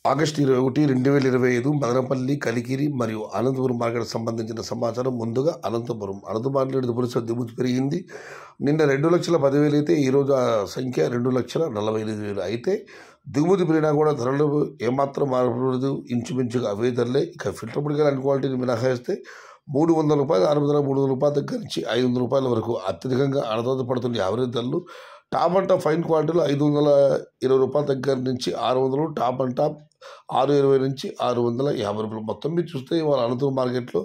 August 21, 2025 Madanapalle, Kalikiri మరియు Anantapuram market సంబంధించిన సమాచారం. ముందుగా అనంతపురం మార్కెట్ పురుష దిగుమతి పెరిగింది. నిన్న 2,10,000 అయితే ఈరోజు ఆ సంఖ్య 2,45,000 అయితే దిగుమతి పెరిగినా కూడా ధరలు ఏమాత్రం మారలేదు. ఇంచుమించుగా అవే ధరలే. ఇక ఫిల్టర్ పొడికాయల అన్ క్వాలిటీని మినహాయిస్తే 300 రూపాయలు, 300 రూపాయల దగ్గర నుంచి 500 రూపాయల వరకు అత్యధికంగా పడుతుంది యావరేజ్ ధరలు. టాప్ అండ్ టాప్ ఫైన్ క్వాలిటీలో 520 రూపాయల దగ్గర నుంచి 600, టాప్ అండ్ టాప్ 620 నుంచి 650 రూపాయలు. మొత్తం మీరు చూస్తే ఇవాళ అనంతపురం మార్కెట్లో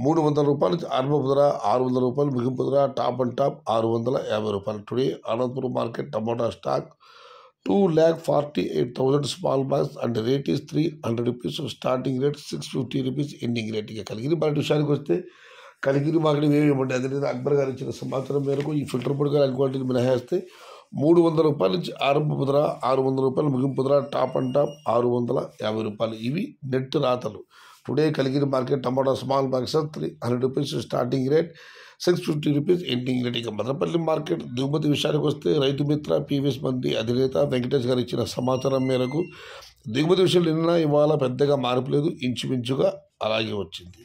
300 రూపాయల నుంచి ఆరంభపు ధర, 600 రూపాయలు ముగింపు ధర, టాప్ అండ్ టాప్ 650 రూపాయలు. Today Anantapuram market tomato stock 2,48,000 small box and rate is 300 rupees. Starting rate 650 rupees, ending rate. ఇక కలిగిరి మార్కెట్ విషయానికి వస్తే కలిగిరి మార్కెట్ ఏమి ఇవ్వండి. అదే అక్బర్ గారు ఇచ్చిన సమాచారం మేరకు ఈ ఫిల్టర్ పొడికాయల అన్ క్వాలిటీని మినహాయిస్తే 300 రూపాయల నుంచి ఆరంభపు ధర, 600 రూపాయలు ముగింపు ధర, టాప్ అండ్ టాప్ 650 రూపాయలు. ఇవి నెట్ రాతలు. టుడే కలిగిరి మార్కెట్ టమాటా small box 300 rupees, starting rate 650 rupees, ending rate. ఇక మదనపల్లి మార్కెట్ దిగుమతి విషయానికి వస్తే రైతు మిత్ర పీవీఎస్ మండి అధినేత వెంకటేష్ గారు ఇచ్చిన సమాచారం మేరకు దిగుమతి విషయంలో నిన్న ఇవాళ పెద్దగా మార్పు లేదు. ఇంచుమించుగా అలాగే వచ్చింది.